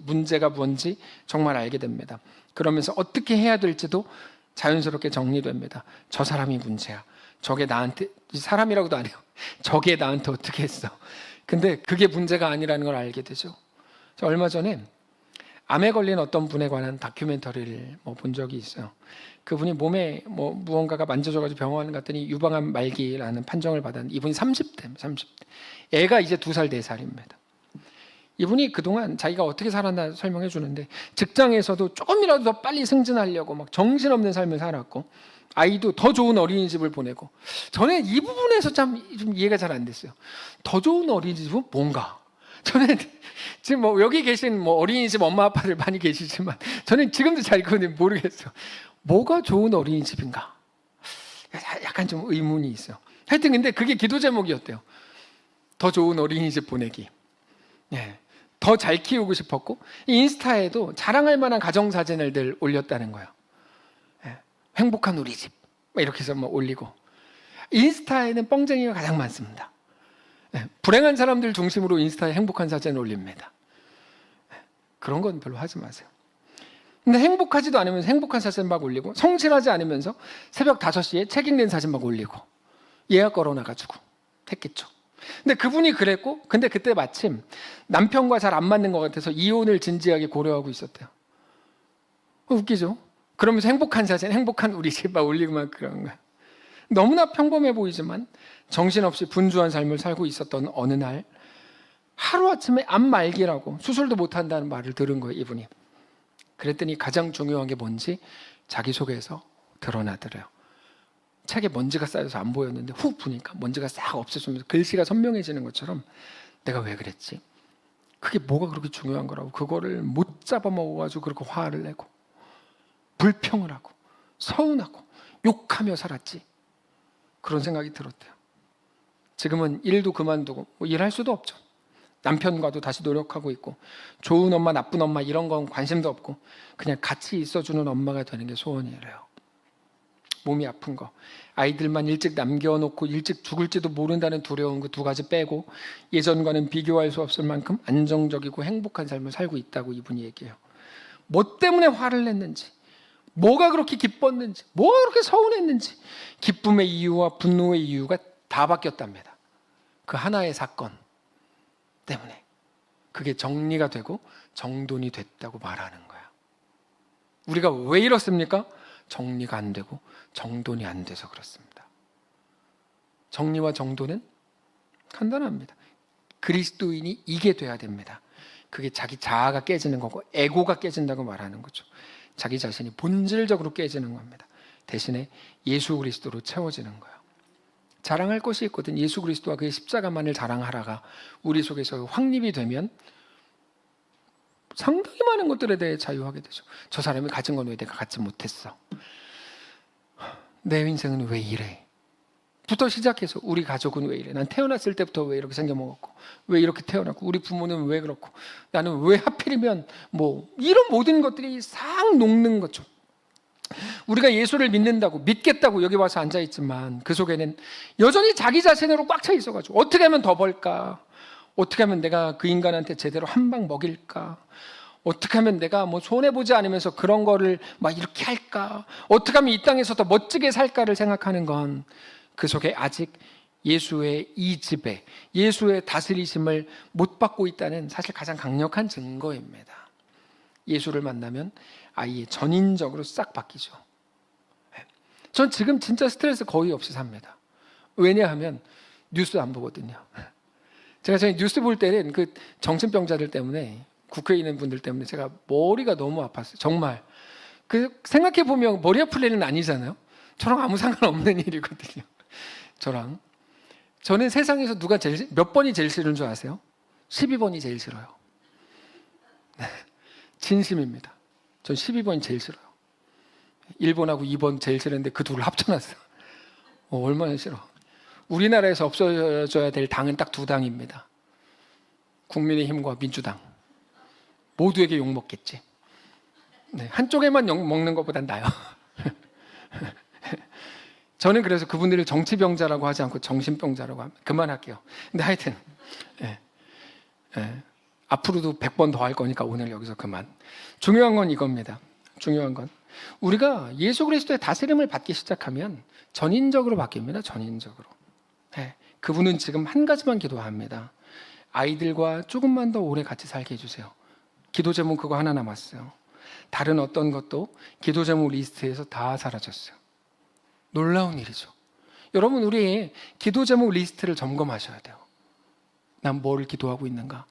문제가 뭔지 정말 알게 됩니다. 그러면서 어떻게 해야 될지도 자연스럽게 정리됩니다. 저 사람이 문제야. 저게 나한테, 사람이라고도 안 해요. 저게 나한테 어떻게 했어. 근데 그게 문제가 아니라는 걸 알게 되죠. 얼마 전에 암에 걸린 어떤 분에 관한 다큐멘터리를 본 적이 있어요. 그분이 몸에 무언가가 만져져가지고 병원 갔더니 유방암 말기라는 판정을 받았는데 이분이 30대. 애가 이제 2살, 4살입니다. 이분이 그동안 자기가 어떻게 살았나 설명해 주는데 직장에서도 조금이라도 더 빨리 승진하려고 막 정신없는 삶을 살았고 아이도 더 좋은 어린이집을 보내고 저는 이 부분에서 좀 이해가 잘 안 됐어요. 더 좋은 어린이집은 뭔가? 저는 지금 여기 계신 어린이집 엄마 아빠들 많이 계시지만 저는 지금도 잘 그건 모르겠어요. 뭐가 좋은 어린이집인가? 약간 좀 의문이 있어요. 하여튼 근데 그게 기도 제목이었대요. 더 좋은 어린이집 보내기. 네. 더 잘 키우고 싶었고 인스타에도 자랑할 만한 가정사진을 늘 올렸다는 거예요. 행복한 우리 집 이렇게 해서 올리고 인스타에는 뻥쟁이가 가장 많습니다. 불행한 사람들 중심으로 인스타에 행복한 사진을 올립니다. 그런 건 별로 하지 마세요. 근데 행복하지도 않으면서 행복한 사진 막 올리고 성실하지 않으면서 새벽 5시에 책 읽는 사진 막 올리고 예약 걸어놔가지고 했겠죠. 근데 그분이 그랬고 근데 그때 마침 남편과 잘 안 맞는 것 같아서 이혼을 진지하게 고려하고 있었대요. 웃기죠? 그러면서 행복한 사진, 행복한 우리 집 막 올리고 막 그런 거야. 너무나 평범해 보이지만 정신없이 분주한 삶을 살고 있었던 어느 날 하루아침에 암 말기라고 수술도 못한다는 말을 들은 거예요, 이분이. 그랬더니 가장 중요한 게 뭔지 자기 속에서 드러나더래요. 책에 먼지가 쌓여서 안 보였는데 훅 보니까 먼지가 싹 없어지면서 글씨가 선명해지는 것처럼 내가 왜 그랬지? 그게 뭐가 그렇게 중요한 거라고 그거를 못 잡아먹어가지고 그렇게 화를 내고 불평을 하고 서운하고 욕하며 살았지. 그런 생각이 들었대요. 지금은 일도 그만두고 뭐 일할 수도 없죠. 남편과도 다시 노력하고 있고 좋은 엄마 나쁜 엄마 이런 건 관심도 없고 그냥 같이 있어주는 엄마가 되는 게 소원이래요. 몸이 아픈 거, 아이들만 일찍 남겨놓고 일찍 죽을지도 모른다는 두려움 그 두 가지 빼고 예전과는 비교할 수 없을 만큼 안정적이고 행복한 삶을 살고 있다고 이분이 얘기해요. 뭐 때문에 화를 냈는지, 뭐가 그렇게 기뻤는지, 뭐가 그렇게 서운했는지 기쁨의 이유와 분노의 이유가 다 바뀌었답니다. 그 하나의 사건 때문에 그게 정리가 되고 정돈이 됐다고 말하는 거야. 우리가 왜 이렇습니까? 정리가 안 되고 정돈이 안 돼서 그렇습니다. 정리와 정돈은 간단합니다. 그리스도인이 이게 돼야 됩니다. 그게 자기 자아가 깨지는 거고 에고가 깨진다고 말하는 거죠. 자기 자신이 본질적으로 깨지는 겁니다. 대신에 예수 그리스도로 채워지는 거예요. 자랑할 것이 있거든. 예수 그리스도와 그의 십자가만을 자랑하라가 우리 속에서 확립이 되면 상당히 많은 것들에 대해 자유하게 되죠. 저 사람이 가진 건 왜 내가 갖지 못했어? 내 인생은 왜 이래? 부터 시작해서 우리 가족은 왜 이래? 난 태어났을 때부터 왜 이렇게 생겨먹었고 왜 이렇게 태어났고 우리 부모는 왜 그렇고 나는 왜 하필이면 뭐 이런 모든 것들이 싹 녹는 거죠. 우리가 예수를 믿는다고 믿겠다고 여기 와서 앉아있지만 그 속에는 여전히 자기 자신으로 꽉 차 있어가지고 어떻게 하면 더 벌까? 어떻게 하면 내가 그 인간한테 제대로 한 방 먹일까? 어떻게 하면 내가 뭐 손해보지 않으면서 그런 거를 막 이렇게 할까? 어떻게 하면 이 땅에서 더 멋지게 살까를 생각하는 건 그 속에 아직 예수의 이 지배, 예수의 다스리심을 못 받고 있다는 사실 가장 강력한 증거입니다. 예수를 만나면 아예 전인적으로 싹 바뀌죠. 전 지금 진짜 스트레스 거의 없이 삽니다. 왜냐하면 뉴스 안 보거든요. 제가 저희 뉴스 볼 때는 그 정신병자들 때문에 국회에 있는 분들 때문에 제가 머리가 너무 아팠어요. 정말 그 생각해 보면 머리 아플 일은 아니잖아요. 저랑 아무 상관없는 일이거든요. 저는 세상에서 누가 몇 번이 제일 싫은 줄 아세요? 12번이 제일 싫어요. 진심입니다. 전 12번이 제일 싫어요. 1번하고 2번 제일 싫은데 그 둘을 합쳐놨어요. 얼마나 싫어. 우리나라에서 없어져야 될 당은 딱 두 당입니다. 국민의힘과 민주당. 모두에게 욕먹겠지. 네, 한쪽에만 욕먹는 것보단 나아요. 저는 그래서 그분들을 정치병자라고 하지 않고 정신병자라고 합니다. 그만할게요. 근데 하여튼 앞으로도 100번 더 할 거니까 오늘 여기서 그만. 중요한 건 이겁니다. 중요한 건 우리가 예수 그리스도의 다스림을 받기 시작하면 전인적으로 바뀝니다. 전인적으로. 그분은 지금 한 가지만 기도합니다. 아이들과 조금만 더 오래 같이 살게 해주세요. 기도 제목 그거 하나 남았어요. 다른 어떤 것도 기도 제목 리스트에서 다 사라졌어요. 놀라운 일이죠. 여러분 우리 기도 제목 리스트를 점검하셔야 돼요. 난 뭐를 기도하고 있는가?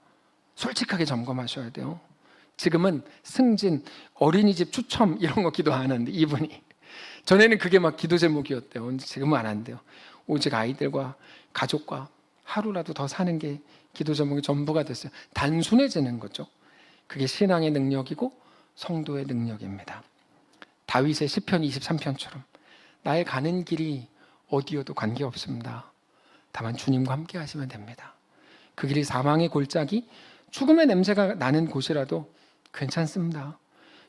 솔직하게 점검하셔야 돼요. 지금은 승진, 어린이집 추첨 이런 거 기도 안 하는데 이분이 전에는 그게 막 기도 제목이었대요. 지금은 안 한대요. 오직 아이들과 가족과 하루라도 더 사는 게 기도 제목이 전부가 됐어요. 단순해지는 거죠. 그게 신앙의 능력이고 성도의 능력입니다. 다윗의 시편 23편처럼 나의 가는 길이 어디여도 관계없습니다. 다만 주님과 함께 하시면 됩니다. 그 길이 사망의 골짜기, 죽음의 냄새가 나는 곳이라도 괜찮습니다.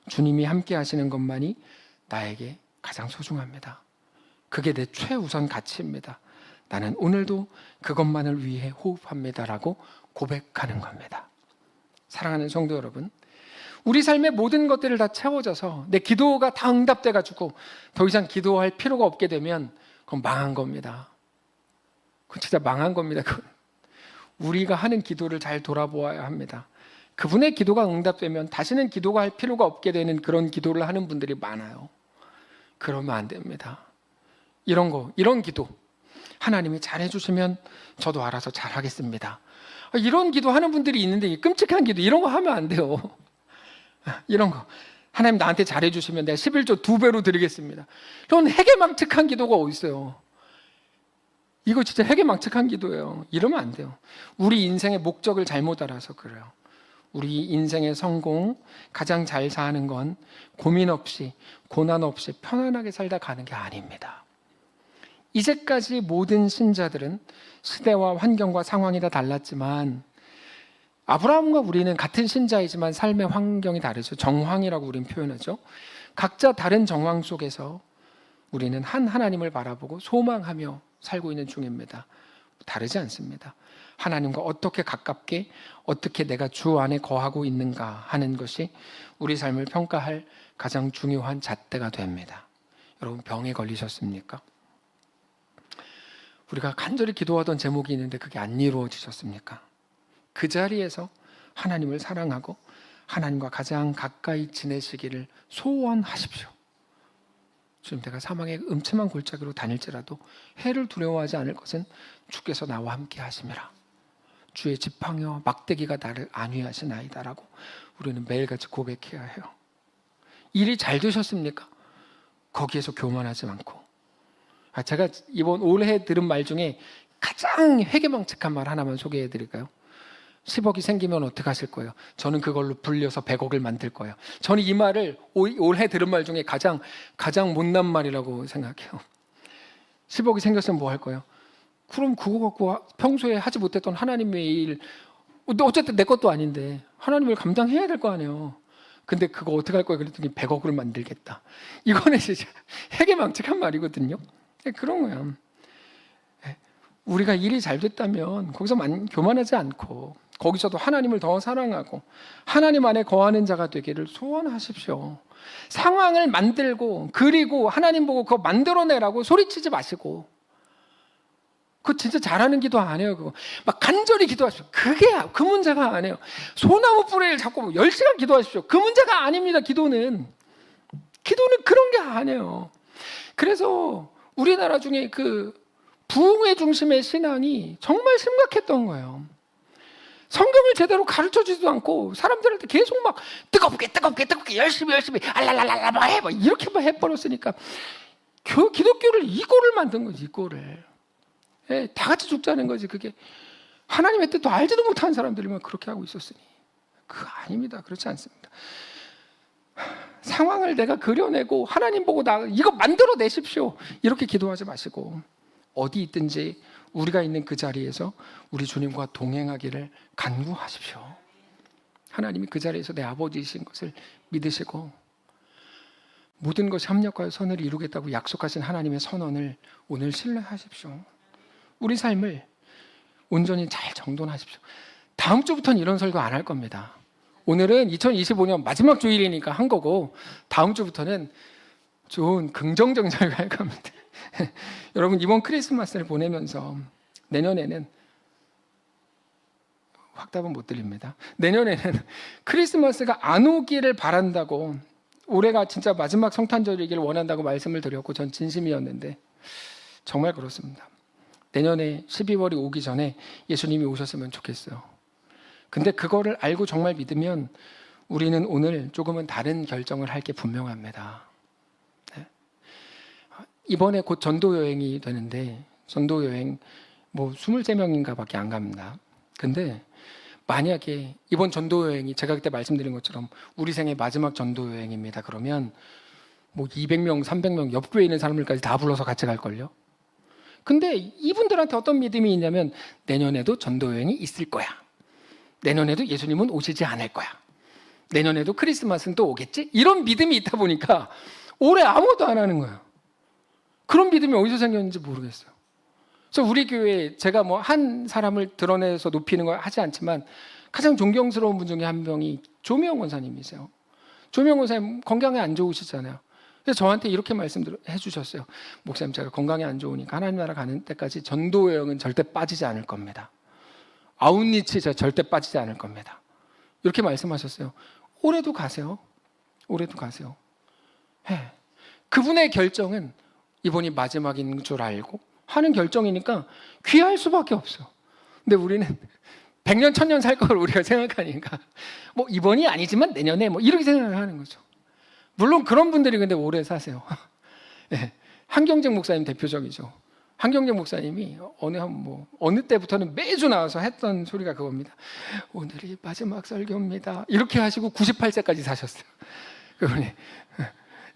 주님이 함께 하시는 것만이 나에게 가장 소중합니다. 그게 내 최우선 가치입니다. 나는 오늘도 그것만을 위해 호흡합니다라고 고백하는 겁니다. 사랑하는 성도 여러분, 우리 삶의 모든 것들을 다 채워져서 내 기도가 다 응답돼가지고 더 이상 기도할 필요가 없게 되면 그건 망한 겁니다. 그건 진짜 망한 겁니다. 우리가 하는 기도를 잘 돌아보아야 합니다. 그분의 기도가 응답되면 다시는 기도가 할 필요가 없게 되는 그런 기도를 하는 분들이 많아요. 그러면 안 됩니다. 이런 기도 하나님이 잘해주시면 저도 알아서 잘하겠습니다. 이런 기도 하는 분들이 있는데 끔찍한 기도 이런 거 하면 안 돼요. 이런 거 하나님 나한테 잘해주시면 내가 11조 2배로 드리겠습니다. 그런 해괴망측한 기도가 어디 있어요? 이거 진짜 해괴망측한 기도예요. 이러면 안 돼요. 우리 인생의 목적을 잘못 알아서 그래요. 우리 인생의 성공, 가장 잘 사는 건 고민 없이, 고난 없이 편안하게 살다 가는 게 아닙니다. 이제까지 모든 신자들은 시대와 환경과 상황이 다 달랐지만, 아브라함과 우리는 같은 신자이지만 삶의 환경이 다르죠. 정황이라고 우리는 표현하죠. 각자 다른 정황 속에서 우리는 한 하나님을 바라보고 소망하며 살고 있는 중입니다. 다르지 않습니다. 하나님과 어떻게 가깝게, 어떻게 내가 주 안에 거하고 있는가 하는 것이 우리 삶을 평가할 가장 중요한 잣대가 됩니다. 여러분, 병에 걸리셨습니까? 우리가 간절히 기도하던 제목이 있는데 그게 안 이루어지셨습니까? 그 자리에서 하나님을 사랑하고 하나님과 가장 가까이 지내시기를 소원하십시오. 지금 내가 사망의 음침한 골짜기로 다닐지라도 해를 두려워하지 않을 것은 주께서 나와 함께 하심이라. 주의 지팡이와 막대기가 나를 안위하시나이다라고 우리는 매일같이 고백해야 해요. 일이 잘 되셨습니까? 거기에서 교만하지 않고. 제가 이번 올해 들은 말 중에 가장 회개망측한 말 하나만 소개해 드릴까요? 10억이 생기면 어떻게 하실 거예요? 저는 그걸로 불려서 100억을 만들 거예요. 저는 이 말을 올해 들은 말 중에 가장 못난 말이라고 생각해요. 10억이 생겼으면 뭐 할 거예요? 그럼 그거 갖고 평소에 하지 못했던 하나님의 일, 어쨌든 내 것도 아닌데 하나님을 감당해야 될 거 아니에요. 근데 그거 어떻게 할 거예요? 그랬더니 100억을 만들겠다. 이거는 진짜 해괴망측한 말이거든요. 그런 거야. 우리가 일이 잘 됐다면 거기서 교만하지 않고 거기서도 하나님을 더 사랑하고 하나님 안에 거하는 자가 되기를 소원하십시오. 상황을 만들고 그리고 하나님 보고 그거 만들어내라고 소리치지 마시고, 그거 진짜 잘하는 기도 안 해요. 그거 막 간절히 기도하십시오. 그 문제가 아니에요. 소나무 뿌리를 잡고 10시간 기도하십시오. 그 문제가 아닙니다. 기도는 그런 게 아니에요. 그래서 우리나라 중에 그 부흥회 중심의 신앙이 정말 심각했던 거예요. 성경을 제대로 가르쳐주지도 않고 사람들한테 계속 막 뜨겁게 열심히 알랄랄랄라 막 이렇게만 해버렸으니까 기독교를 이거를 만든 거지. 이거를 다 같이 죽자는 거지. 그게 하나님의 뜻도 알지도 못한 사람들이만 그렇게 하고 있었으니 그거 아닙니다. 그렇지 않습니다. 상황을 내가 그려내고 하나님 보고 이거 만들어내십시오 이렇게 기도하지 마시고, 어디 있든지 우리가 있는 그 자리에서 우리 주님과 동행하기를 간구하십시오. 하나님이 그 자리에서 내 아버지이신 것을 믿으시고 모든 것이 합력하여 선을 이루겠다고 약속하신 하나님의 선언을 오늘 신뢰하십시오. 우리 삶을 온전히 잘 정돈하십시오. 다음 주부터는 이런 설교 안 할 겁니다. 오늘은 2025년 마지막 주일이니까 한 거고, 다음 주부터는 좋은 긍정적 설교 할 겁니다. 여러분, 이번 크리스마스를 보내면서 내년에는 확답은 못 드립니다. 내년에는 크리스마스가 안 오기를 바란다고, 올해가 진짜 마지막 성탄절이길 원한다고 말씀을 드렸고 전 진심이었는데 정말 그렇습니다. 내년에 12월이 오기 전에 예수님이 오셨으면 좋겠어요. 근데 그거를 알고 정말 믿으면 우리는 오늘 조금은 다른 결정을 할 게 분명합니다. 이번에 곧 전도 여행이 되는데 전도 여행 뭐 23명인가 밖에 안 갑니다. 근데 만약에 이번 전도 여행이 제가 그때 말씀드린 것처럼 우리 생애 마지막 전도 여행입니다. 그러면 뭐 200명, 300명 옆 교회에 있는 사람들까지 다 불러서 같이 갈걸요. 근데 이분들한테 어떤 믿음이 있냐면 내년에도 전도 여행이 있을 거야. 내년에도 예수님은 오시지 않을 거야. 내년에도 크리스마스는 또 오겠지? 이런 믿음이 있다 보니까 올해 아무것도 안 하는 거예요. 그런 믿음이 어디서 생겼는지 모르겠어요. 그래서 우리 교회에 제가 뭐 한 사람을 드러내서 높이는 걸 하지 않지만 가장 존경스러운 분 중에 한 명이 조미영 권사님이세요. 조미영 권사님 건강이 안 좋으시잖아요. 그래서 저한테 이렇게 말씀해 주셨어요. 목사님, 제가 건강이 안 좋으니까 하나님 나라 가는 때까지 전도 여행은 절대 빠지지 않을 겁니다. 아웃리치 절대 빠지지 않을 겁니다. 이렇게 말씀하셨어요. 올해도 가세요. 올해도 가세요. 그분의 결정은 이번이 마지막인 줄 알고 하는 결정이니까 귀할 수밖에 없어. 근데 우리는 100년, 1000년 살 걸 우리가 생각하니까 뭐 이번이 아니지만 내년에 뭐 이렇게 생각을 하는 거죠. 물론 그런 분들이 근데 오래 사세요. 예, 한경직 목사님 대표적이죠. 한경직 목사님이 어느 때부터는 매주 나와서 했던 소리가 그겁니다. 오늘이 마지막 설교입니다. 이렇게 하시고 98세까지 사셨어요. 그분이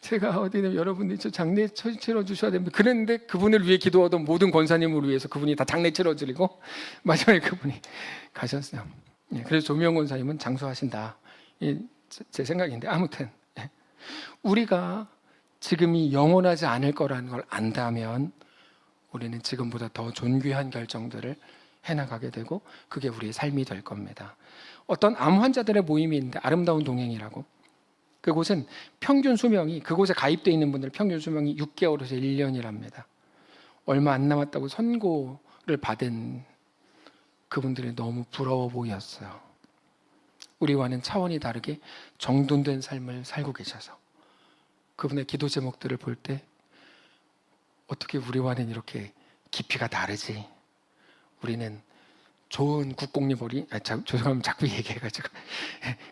제가 어디는 여러분들이 저 장례 치러 주셔야 됩니다. 그랬는데 그분을 위해 기도하던 모든 권사님을 위해서 그분이 다 장례 치러 드리고 마지막에 그분이 가셨어요. 예, 그래서 조미영 권사님은 장수하신다. 제 생각인데 아무튼 우리가 지금이 영원하지 않을 거라는 걸 안다면 우리는 지금보다 더 존귀한 결정들을 해나가게 되고 그게 우리의 삶이 될 겁니다. 어떤 암 환자들의 모임이 있는데 아름다운 동행이라고, 그곳은 평균 수명이, 그곳에 가입되어 있는 분들 평균 수명이 6개월에서 1년이랍니다. 얼마 안 남았다고 선고를 받은 그분들이 너무 부러워 보였어요. 우리와는 차원이 다르게 정돈된 삶을 살고 계셔서 그분의 기도 제목들을 볼 때 어떻게 우리와는 이렇게 깊이가 다르지? 우리는 좋은 국공립어리, 죄송합니다. 자꾸 얘기해가지고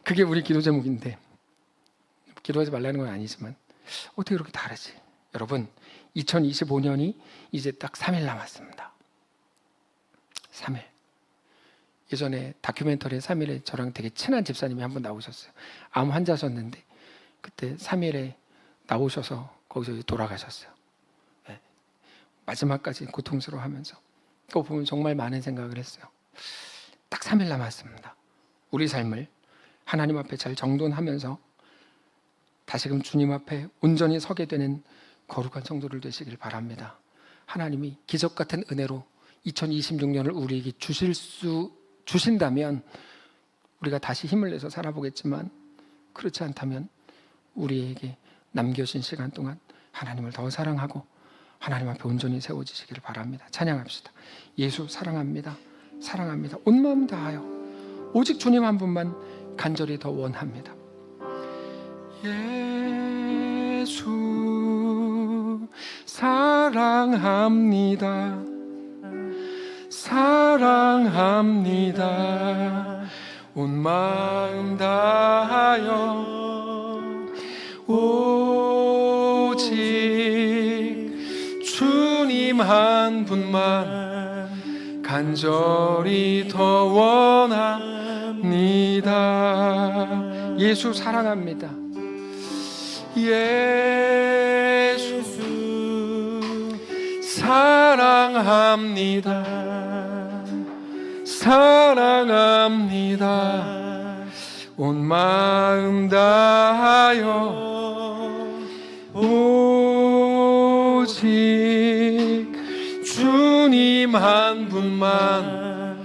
그게 우리 기도 제목인데, 기도하지 말라는 건 아니지만 어떻게 이렇게 다르지? 여러분, 2025년이 이제 딱 3일 남았습니다. 3일. 예전에 다큐멘터리 3일에 저랑 되게 친한 집사님이 한 번 나오셨어요. 암 환자셨는데 그때 3일에 나오셔서 거기서 돌아가셨어요. 네. 마지막까지 고통스러워하면서 그거 보면 정말 많은 생각을 했어요. 딱 3일 남았습니다. 우리 삶을 하나님 앞에 잘 정돈하면서 다시금 주님 앞에 온전히 서게 되는 거룩한 성도들 되시길 바랍니다. 하나님이 기적 같은 은혜로 2026년을 우리에게 주신다면 우리가 다시 힘을 내서 살아보겠지만, 그렇지 않다면 우리에게 남겨진 시간 동안 하나님을 더 사랑하고 하나님 앞에 온전히 세워지시기를 바랍니다. 찬양합시다. 예수 사랑합니다. 사랑합니다. 온 마음 다하여 오직 주님 한 분만 간절히 더 원합니다. 예수 사랑합니다. 사랑합니다. 온 마음 다하여 오직 주님 한 분만 간절히 더 원합니다. 예수 사랑합니다. 예수 사랑합니다. 사랑합니다. 온 마음 다하여 오직 주님 한 분만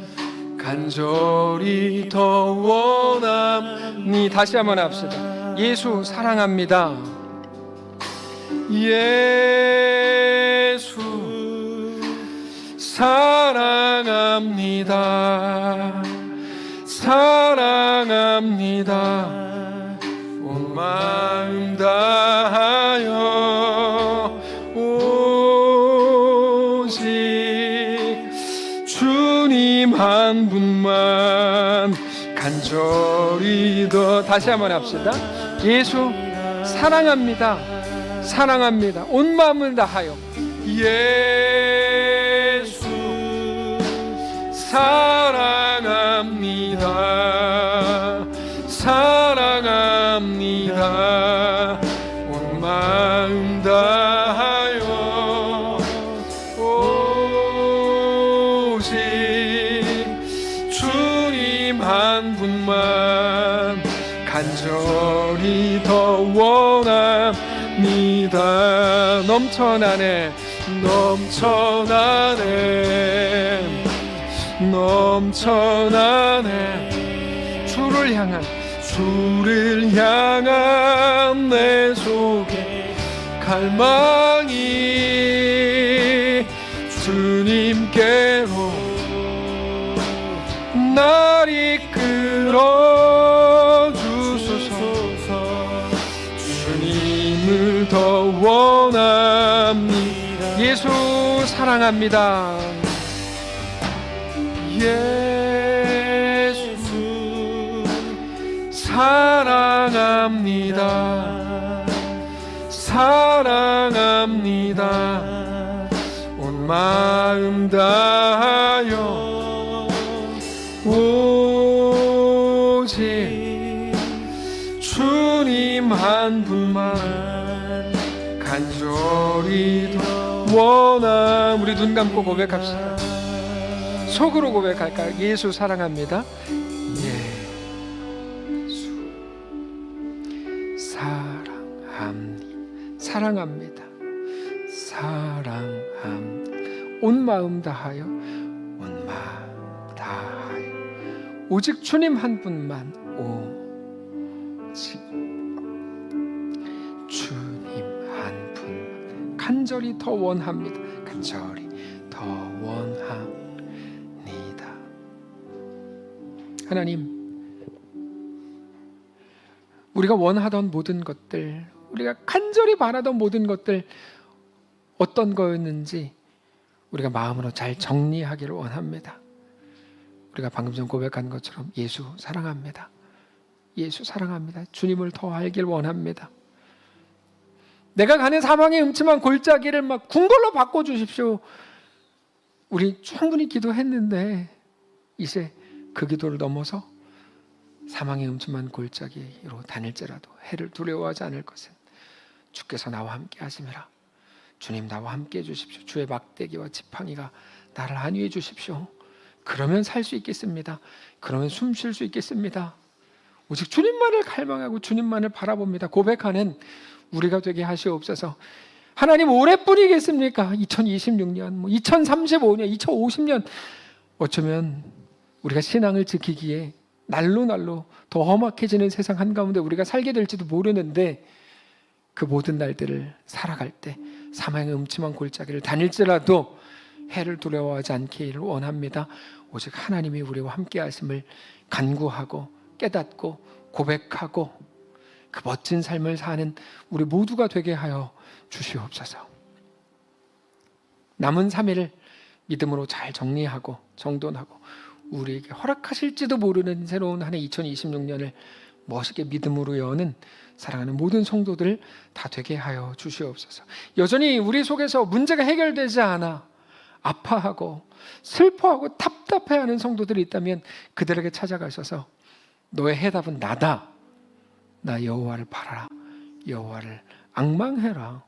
간절히 더 원함니. 다시 한번 합시다. 예수 사랑합니다. 예수 사랑합니다. 사랑합니다. 온 마음 다하여 오직 주님 한 분만 간절히 더. 다시 한번 합시다. 예수 사랑합니다. 사랑합니다. 온 마음을 다하여 예수 사랑합니다. 사랑합니다. 온 마음 다하여 오직 주님 한 분만 간절히 더 원합니다. 넘쳐나네, 넘쳐나네, 넘쳐나네. 주를 향한 내 속에 갈망이 주님께로 날 이끌어 주소서. 주님을 더 원합니다. 예수 사랑합니다. 예수 사랑합니다. 사랑합니다. 온 마음 다하여 오직 주님 한 분만 간절히 더 원함. 우리 눈 감고 고백합시다. 속으로 고백할까요? 예수 사랑합니다. 예수 사랑합니다. 사랑합니다. 온 마음 다하여 온 마음 다하여 오직 주님 한 분만 오직 주님 한 분만 간절히 더 원합니다. 간절히 더 원합니다. 하나님, 우리가 원하던 모든 것들, 우리가 간절히 바라던 모든 것들 어떤 거였는지 우리가 마음으로 잘 정리하기를 원합니다. 우리가 방금 전 고백한 것처럼 예수 사랑합니다. 예수 사랑합니다. 주님을 더 알길 원합니다. 내가 가는 사망의 음침한 골짜기를 막 궁궐로 바꿔주십시오. 우리 충분히 기도했는데 이제 그 기도를 넘어서 사망의 음침한 골짜기로 다닐지라도 해를 두려워하지 않을 것은 주께서 나와 함께 하심이라. 주님 나와 함께 해주십시오. 주의 막대기와 지팡이가 나를 안위해 주십시오. 그러면 살 수 있겠습니다. 그러면 숨 쉴 수 있겠습니다. 오직 주님만을 갈망하고 주님만을 바라봅니다. 고백하는 우리가 되게 하시옵소서. 하나님 올해뿐이겠습니까? 2026년, 2035년, 2050년 어쩌면 우리가 신앙을 지키기에 날로 더 험악해지는 세상 한가운데 우리가 살게 될지도 모르는데 그 모든 날들을 살아갈 때 사망의 음침한 골짜기를 다닐지라도 해를 두려워하지 않기를 원합니다. 오직 하나님이 우리와 함께 하심을 간구하고 깨닫고 고백하고 그 멋진 삶을 사는 우리 모두가 되게 하여 주시옵소서. 남은 3일을 믿음으로 잘 정리하고 정돈하고 우리에게 허락하실지도 모르는 새로운 한 해 2026년을 멋있게 믿음으로 여는 사랑하는 모든 성도들 다 되게 하여 주시옵소서. 여전히 우리 속에서 문제가 해결되지 않아 아파하고 슬퍼하고 답답해하는 성도들이 있다면 그들에게 찾아가셔서 너의 해답은 나다. 나 여호와를 바라라. 여호와를 앙망해라.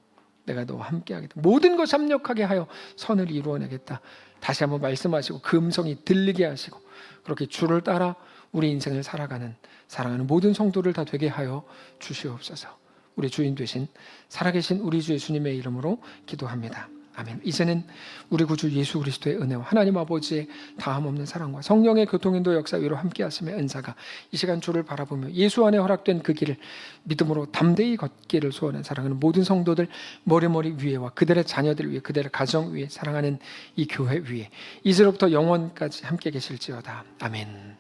내가 너와 함께하겠다. 모든 것 협력하게 하여 선을 이루어내겠다. 다시 한번 말씀하시고 그 음성이 들리게 하시고 그렇게 주를 따라 우리 인생을 살아가는 사랑하는 모든 성도를 다 되게 하여 주시옵소서. 우리 주인 되신 살아계신 우리 주 예수님의 이름으로 기도합니다. 아멘. 이제는 우리 구주 예수 그리스도의 은혜와 하나님 아버지의 다함없는 사랑과 성령의 교통인도 역사 위로 함께 하심의 은사가 이 시간 주를 바라보며 예수 안에 허락된 그 길을 믿음으로 담대히 걷기를 소원한 사랑하는 모든 성도들 머리머리 위에와 그들의 자녀들 위에 그들의 가정 위에 사랑하는 이 교회 위에 이제로부터 영원까지 함께 계실지어다. 아멘.